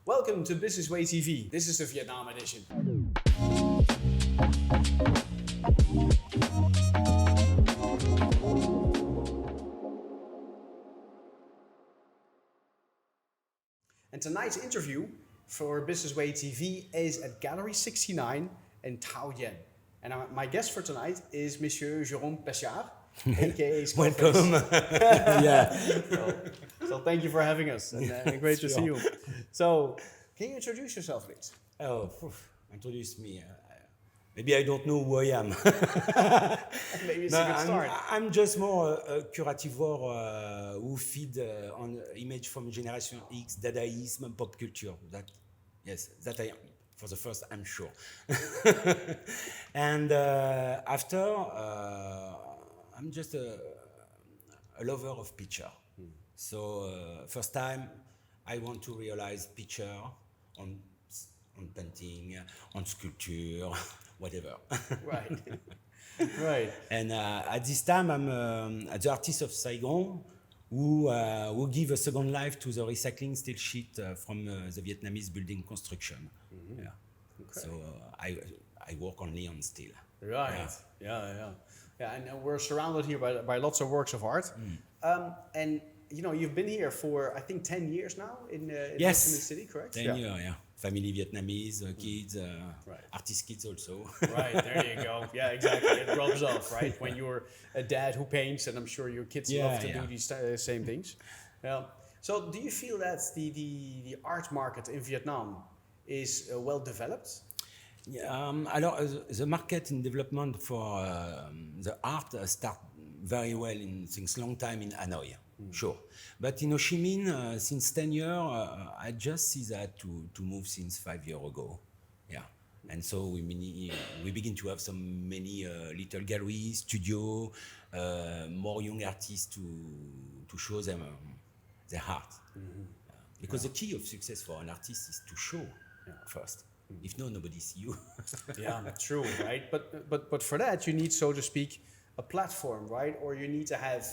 Welcome to Business Way TV. This is the Vietnam edition. And tonight's interview for Business Way TV is at Gallery 69 in Thao Yen. And my guest for tonight is Monsieur Jerome Peschard, aka Welcome. Yeah. So thank you for having us, and great to see you. So, can you introduce yourself, please? Oh, introduce me. Maybe I don't know who I am. Maybe it's a good start. I'm just more a curativore who feed on image from Generation X, Dadaism, pop culture. That I am. For the first, I'm sure. And after, I'm just a lover of picture. So first time, I want to realize picture on painting, on sculpture, whatever. Right. Right. And at this time, I'm the artist of Saigon, who give a second life to the recycling steel sheet from the Vietnamese building construction. Mm-hmm. Yeah. Okay. So I work only on steel. Right. Yeah. And we're surrounded here by lots of works of art. And you know, you've been here for I think 10 years now in the city, correct? 10 years, yeah. Family Vietnamese, kids, artist kids also. Right, there you go. Yeah, exactly. It rubs off, right? When you're a dad who paints, and I'm sure your kids love to do these same things. Yeah. So, do you feel that the art market in Vietnam is well developed? Alors, the market in development for the art start very well since long time in Hanoi. Sure, but in Ho Chi Minh, since 10 years, I just see that to move since 5 years ago. Yeah, and so we begin to have many little galleries, studio, more young artists to show them their art. Because the key of success for an artist is to show first. If no, nobody sees you. Yeah, true, right? But for that, you need, so to speak, a platform, right? Or you need to have,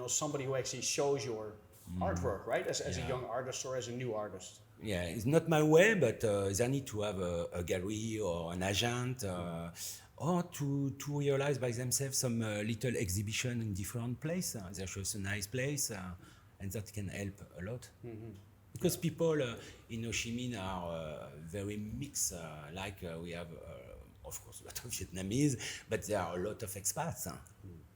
somebody who actually shows your artwork, right? As a young artist or as a new artist. Yeah, it's not my way, but they need to have a gallery or an agent, or to realize by themselves some little exhibition in different places. They show a nice place, and that can help a lot. Because people in Ho Chi Minh are very mixed, we have, of course, a lot of Vietnamese, but there are a lot of expats.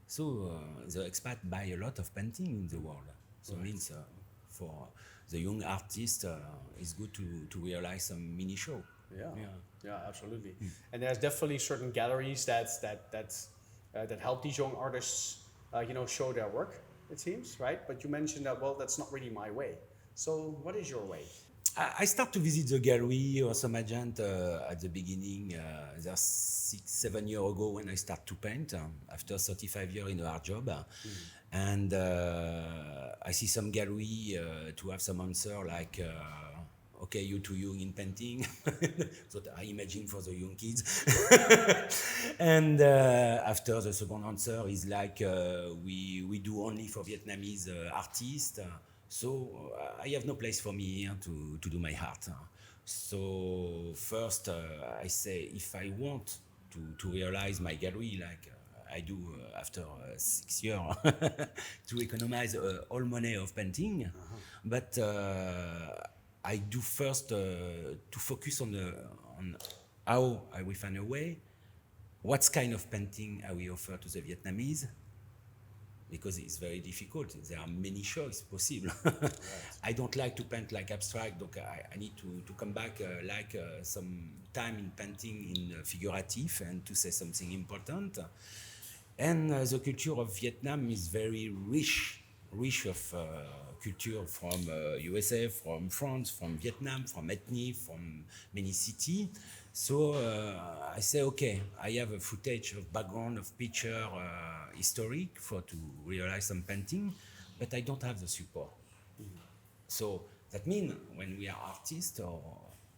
So the expats buy a lot of painting in the world. So it means for the young artist, it's good to realize some mini show. Yeah, absolutely. And there's definitely certain galleries that help these young artists, show their work. It seems, right? But you mentioned that, well, that's not really my way. So what is your way? I start to visit the gallery or some agent at the beginning, 6-7 years ago when I start to paint, after 35 years in a hard job. And I see some gallery to have some answer like, okay, you too young in painting. So I imagine for the young kids. And after the second answer is like, we do only for Vietnamese artists. So I have no place for me here to do my art. So first I say, if I want to realize my gallery like I do after 6 years, to economize all money of painting, but I do first to focus on how I will find a way, what kind of painting I will offer to the Vietnamese, because it's very difficult. There are many choices possible. Right. I don't like to paint like abstract, donc I need to come back some time in painting in figurative and to say something important. And the culture of Vietnam is very rich of culture from USA, from France, from Vietnam, from ethnic, from many cities. So I say, okay, I have a footage of background of picture historic to realize some painting, but I don't have the support. So that means when we are artists or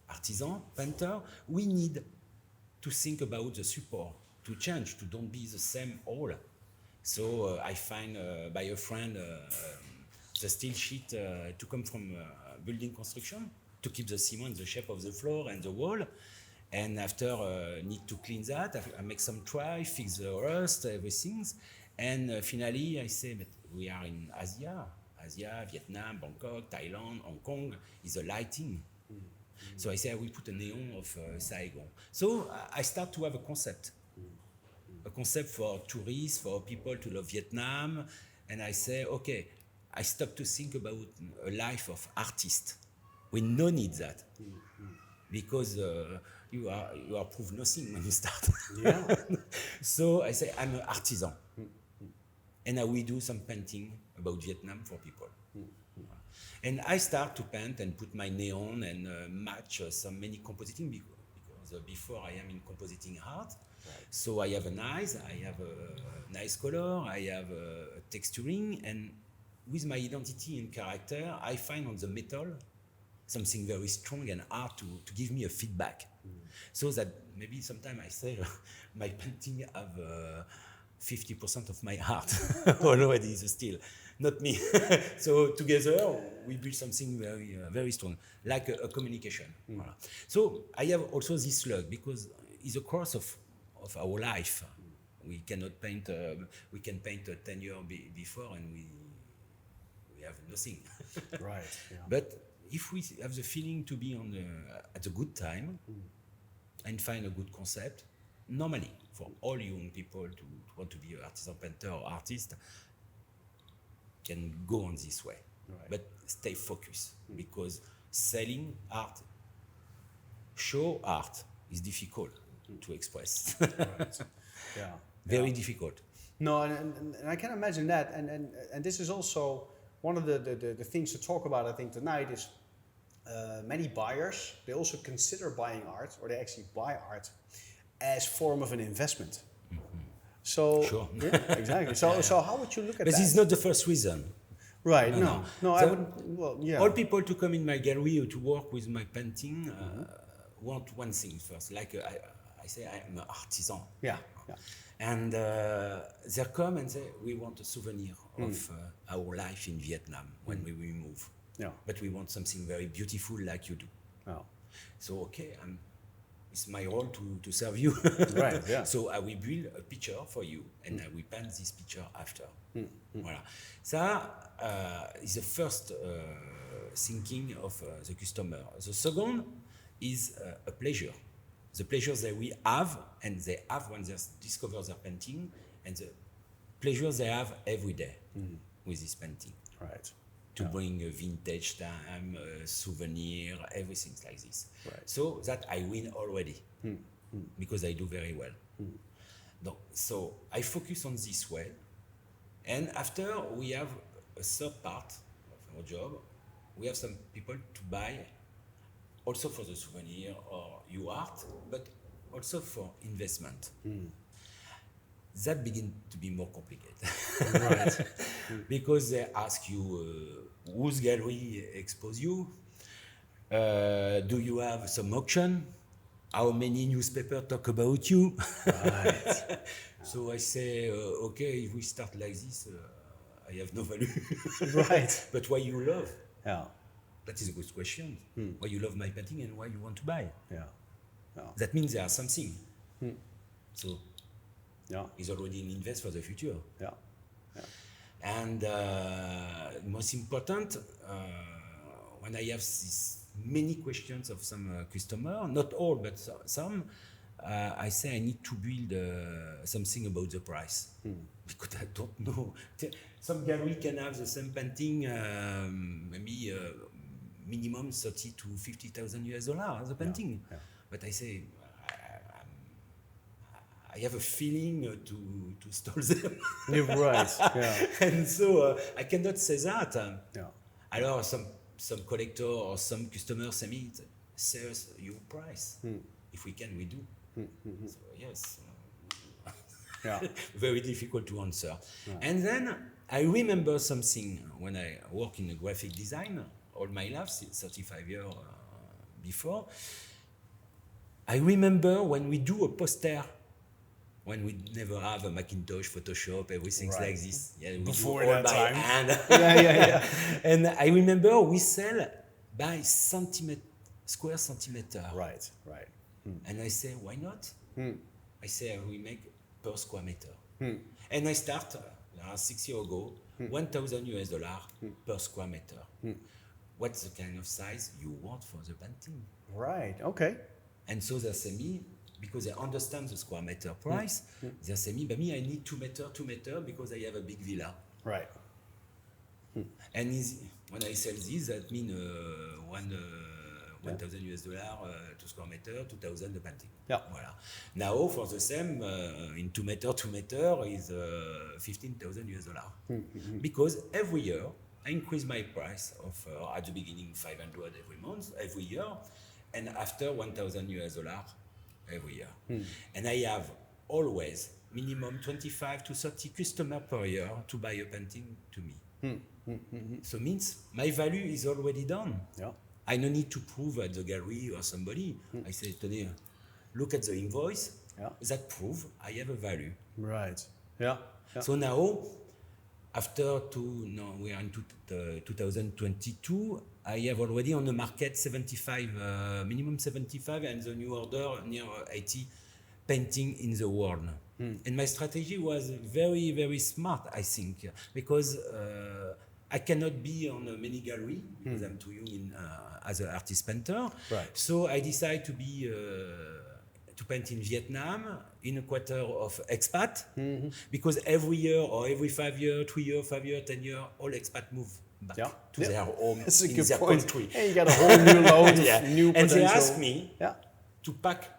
artisan, painter, we need to think about the support, to change, to don't be the same all. So I find by a friend the steel sheet to come from building construction. to keep the cement, the shape of the floor and the wall. And after need to clean that, I make some try, fix the rust, everything. And finally I say, but we are in Asia, Vietnam, Bangkok, Thailand, Hong Kong, is the lighting. So I say I will put a neon of Saigon. So I start to have a concept for tourists, for people to love Vietnam. And I say, okay, I stop to think about a life of artist. We no need that because you are proof nothing when you start. Yeah. So I say I'm an artisan, and I will do some painting about Vietnam for people. And I start to paint and put my neon and match some many compositing because before I am in compositing art. Right. So I have an eyes, I have a nice color, I have a texturing, and with my identity and character, I find on the metal something very strong and hard to give me a feedback. So that maybe sometimes I say my painting have 50% of my heart already still, not me. So together we build something very very strong, like a communication. Voilà. So I have also this luck because it's a course of our life. We cannot paint. We can paint 10 years before, and we have nothing. Right. Yeah. But if we have the feeling to be at a good time and find a good concept, normally for all young people to want to be an artisan painter or artist, can go on this way. Right. But stay focused because selling art, show art is difficult to express. Right. Yeah. Very difficult. No, and I can imagine that, and this is also one of the things to talk about. I think tonight is many buyers, they also consider buying art, or they actually buy art as form of an investment. So Sure. Yeah, exactly. So how would you look at But that? this is not the first reason. Right. No, So I wouldn't. Well, yeah. All people to come in my gallery or to work with my painting want one thing first. Like I say, I'm an artisan. Yeah. Yeah. And they come and say, we want a souvenir of our life in Vietnam when we will move. Yeah. But we want something very beautiful like you do. Oh. So, okay, it's my role to serve you. Right, yeah. So I will build a picture for you and I will paint this picture after. Voilà. That is the first thinking of the customer. The second is a pleasure. The pleasure that we have and they have when they discover their painting, and the pleasure they have every day with this painting. Right. To bring a vintage time, a souvenir, everything like this. Right. So that I win already because I do very well. So I focus on this way, and after we have a third part of our job, we have some people to buy also for the souvenir or your art, but also for investment. That begins to be more complicated. Right. Because they ask you whose gallery expose you, do you have some auction, how many newspapers talk about you. Right. So I say, okay, if we start like this, I have no value. Right. But why you love? Yeah. That is a good question. Why you love my painting and why you want to buy? Yeah. Yeah. That means there are something. So Yeah. it's already an invest for the future. Yeah. Yeah. And most important, when I have these many questions of some customer, not all, but some, I say I need to build something about the price because I don't know. Some gallery can have the same painting, maybe minimum 30 to 50,000 US dollars the painting. Yeah. But I say I have a feeling to stall them. You're right. Yeah. And so I cannot say that. Yeah. Alors some collector or some customer say me, say us your price. If we can, we do. So yes. Yeah. Very difficult to answer. Yeah. And then I remember something when I work in graphic design all my life, 35 years before. I remember when we do a poster, when we never have a Macintosh, Photoshop, everything like this. Yeah, we Before do all that by time. hand. Yeah. And I remember we sell by square centimeter. Right, right. And I say, why not? I say, we make per square meter. And I start 6 years ago, $1,000 per square meter. What's the kind of size you want for the painting? Right, okay. And so they say me, because they understand the square meter price, they say me, but me, I need 2 meter because I have a big villa. Right. And when I sell this, that means $1,000 to square meter, 2,000 the painting. Yeah. Voilà. Now for the same, in 2 meter is $15,000. Because every year I increase my price of at the beginning 500 every month, every year, and after $1,000 every year. And I have always minimum 25 to 30 customers per year to buy a painting to me. So means my value is already done. Yeah. I don't need to prove at the gallery or somebody. I say, Tony, look at the invoice. Yeah. That prove I have a value. Right. Yeah. Yeah. So now, after we are in 2022, I have already on the market 75, minimum 75, and the new order near 80 painting in the world. And my strategy was very, very smart, I think, because I cannot be on many galleries because I'm too young as an artist painter. Right. So I decided to paint in Vietnam in a quarter of expat, because every year or every 5 years, 3 years, 5 years, 10 years, all expat move back to their home That's a in good their point. country. Hey, you got a whole new load of new And potential. they asked me Yeah. to pack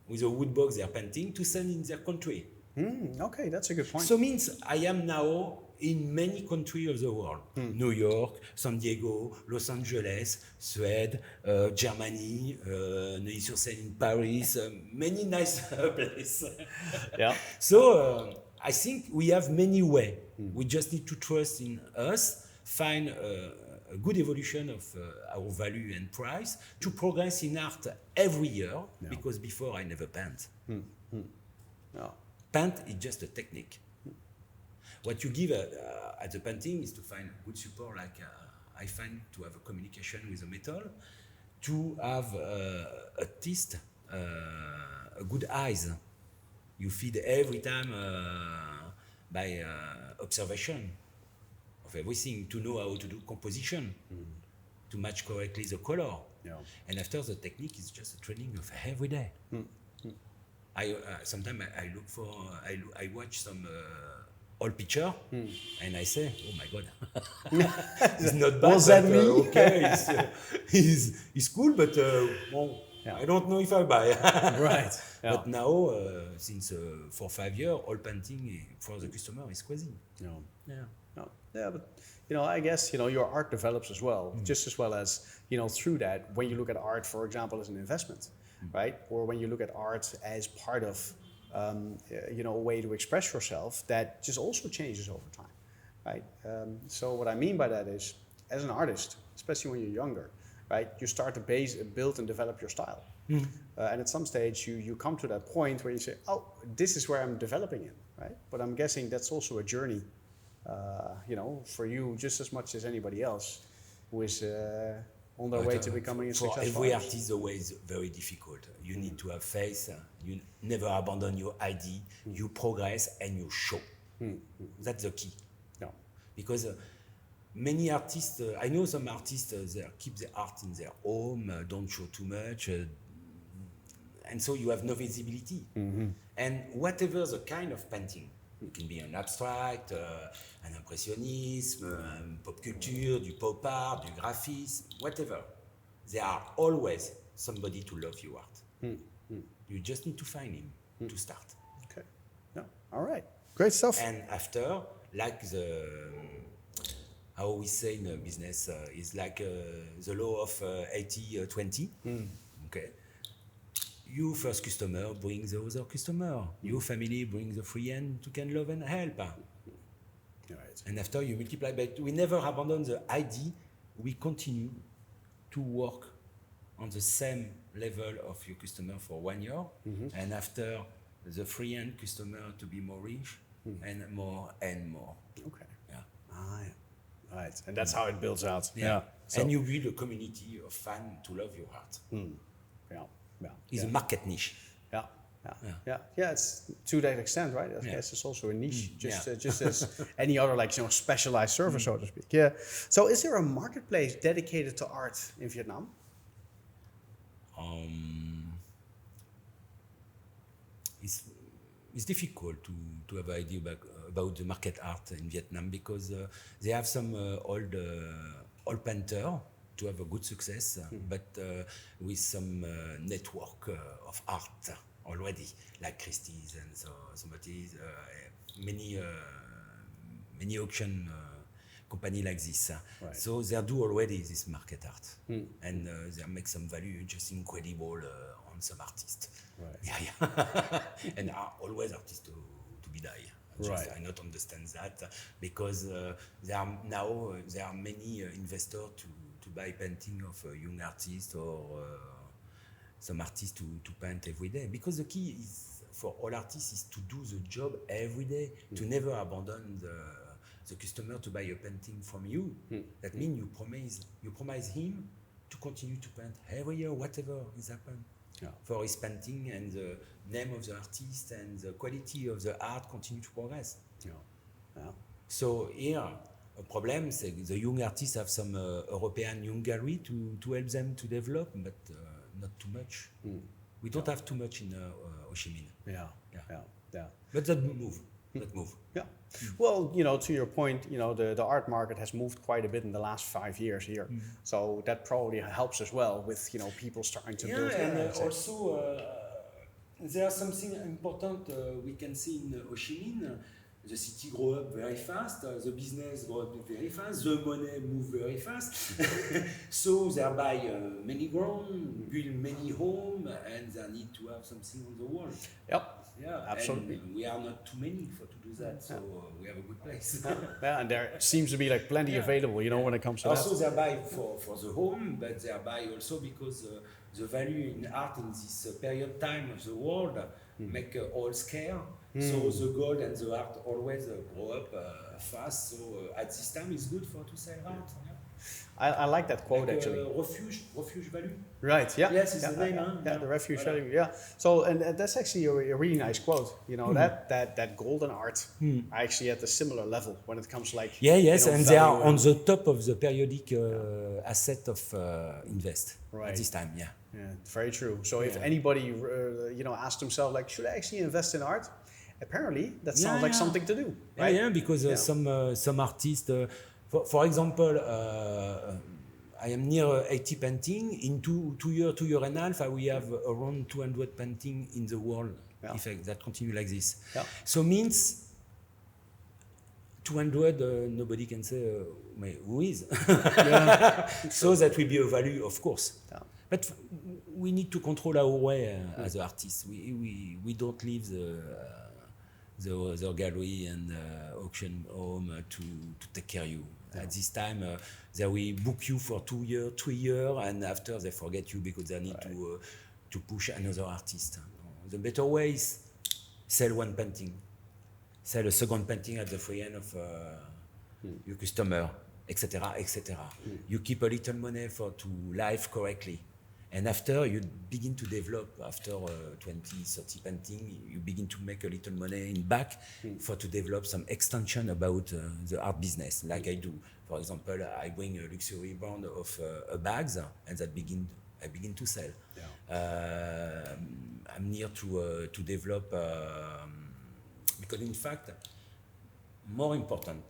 with a wood box their painting to send in their country. Okay, that's a good point. So means I am now in many countries of the world. New York, San Diego, Los Angeles, Sweden, Germany, Neuilly-sur-Seine in Paris, many nice places. Yeah. So I think we have many ways. We just need to trust in us, find a good evolution of our value and price, to progress in art every year, because before I never paint. Yeah. Paint is just a technique. What you give at the painting is to find good support, like I find to have a communication with the metal, to have a taste, a good eyes. You feed every time by observation of everything, to know how to do composition, to match correctly the color. Yeah. And after, the technique is just a training of every day. Sometimes I look for, I watch some old picture, and I say, oh my God, it's not bad. Was that but, me? Okay, it's cool, but well, I don't know if I buy. Right. Yeah. But now, since 4 or 5 years, all painting for the customer is crazy. No. Yeah. No. Yeah, but I guess your art develops as well, just as well as through that. When you look at art, for example, as an investment, right, or when you look at art as part of a way to express yourself, that just also changes over time, right? So what I mean by that is, as an artist, especially when you're younger, right, you start to build and develop your style. And at some stage, you come to that point where you say, oh, this is where I'm developing it, right? But I'm guessing that's also a journey, for you just as much as anybody else who is on their way to becoming a successful artist. For every artist, the way is very difficult. You need to have faith. You never abandon your idea. You progress and you show. That's the key. Yeah. Because many artists, I know some artists, they keep the art in their home, don't show too much, and so you have no visibility. And whatever the kind of painting, it can be an abstract, an impressionisme, pop culture, du pop art, du graphisme, whatever. There are always somebody to love your art. You just need to find him to start. Okay. Yeah. All right. Great stuff. And after, like how we say in business, is like the law of 80-20. Okay. You first customer bring the other customer. Your family bring the friend who can love and help. Right. And after you multiply, but we never abandon the idea. We continue to work on the same level of your customer for 1 year, and after the free end customer to be more rich and more and more. Okay. Yeah. Ah, yeah. Right. And that's how it builds out. Yeah. So, and you build a community of fans to love your art. It's a market niche. Yeah, it's to that extent, right? I guess it's also a niche, just as any other specialized service, so to speak. Yeah. So, is there a marketplace dedicated to art in Vietnam? It's difficult to have an idea about the market art in Vietnam because they have some old painter to have a good success, but with some network of art already, like Christie's and some of these, many auction company like this. Right. So they do already this market art, and they make some value just incredible on some artists. Right. And are always artists to be die. I not understand that because there are many investors to buy painting of young artists or some artists to paint every day, because the key is for all artists is to do the job every day, to never abandon the customer to buy a painting from you. That means you promise him to continue to paint every year, whatever is happened. For his painting, and the name of the artist and the quality of the art continue to progress. So here, a problem is the young artists have some European young gallery to help them to develop, but not too much. We don't have too much in Ho Chi Minh. But that move. Yeah. Well, to your point, the art market has moved quite a bit in the last 5 years here. So that probably helps as well with, people starting to build. And also there's something important we can see in Ho Chi Minh. The city grow up very fast, the business grow up very fast, the money move very fast. So they buy many ground, build many homes, and they need to have something on the wall. Yeah, absolutely. And we are not too many to do that, so we have a good place. And there seems to be plenty available, when it comes to also that. they buy for the home, but they buy also because the value in art in this period time of the world make all scare. So the gold and the art always grow up fast. So at this time it's good to sell art. I like that quote actually. Refuge value. Right. Yeah. Yes, it's the name. The refuge value. Yeah. So and that's actually a really nice quote. That golden art. I actually at a similar level when it comes to and they are on the top of the periodic asset of invest at this time. Yeah, very true. So if anybody asked himself should I actually invest in art? Apparently that sounds like something to do. Right? Because some artists. For example, I am near 80 painting. In two year and a half, we have around 200 painting in the world. If that continue like this, so means 200. Nobody can say who is. So that will be a value, of course. But we need to control our way as artists. We don't leave the gallery and auction home to take care of you. At this time, they will book you for 2 years, 3 years, and after they forget you because they need to push another artist. The better way is sell one painting, sell a second painting at the free end of your customer, etc., etc. You keep a little money to live correctly. And after you begin to develop, after 20, 30 painting, you begin to make a little money in back to develop some extension about the art business, like I do. For example, I bring a luxury brand of bags, and I begin to sell. I'm near to develop, because in fact, more important,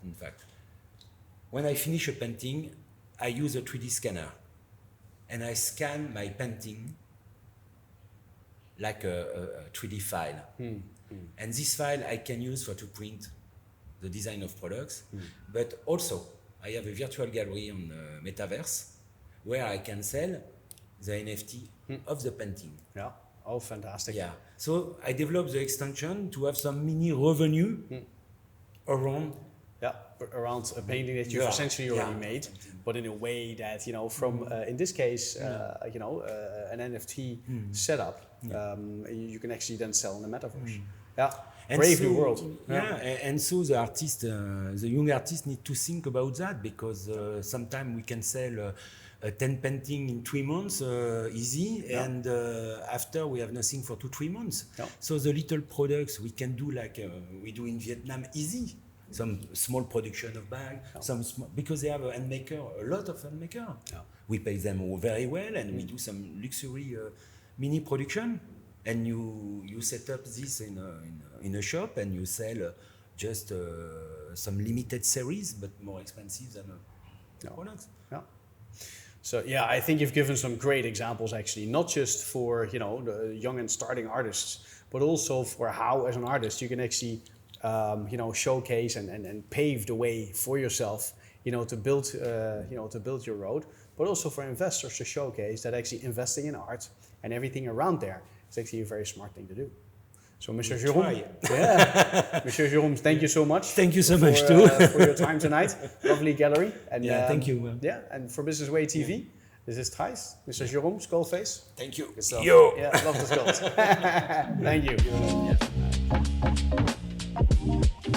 when I finish a painting, I use a 3D scanner. And I scan my painting like a 3D file. And this file I can use to print the design of products. But also, I have a virtual gallery on Metaverse where I can sell the NFT of the painting. Yeah. Oh, fantastic. Yeah. So I developed the extension to have some mini revenue around a painting that you've essentially already made, but in a way that from in this case an NFT setup, you can actually then sell in the metaverse. Yeah. And Brave so, new world. Yeah, and so the artist, the young artist need to think about that, because sometimes we can sell 10 painting in 3 months, easy, and after we have nothing for 2-3 months. Yeah. So the little products we can do like we do in Vietnam, easy. Some small production of bag, some small, because they have a handmaker, a lot of handmaker. We pay them very well, and we do some luxury mini production. And you set up this in a shop, and you sell just some limited series, but more expensive than products. Yeah. So yeah, I think you've given some great examples actually, not just for the young and starting artists, but also for how as an artist you can actually showcase and pave the way for yourself, to build your road, but also for investors to showcase that actually investing in art and everything around there is actually a very smart thing to do. So, Mr. Jerome, Mr. Jerome, thank you so much. Thank you so much too for your time tonight. Lovely gallery. And thank you. And for Business Way TV, this is Thijs, Mr. Jerome, Skullface. Thank you. Yo. Yeah, love the skulls. Thank you.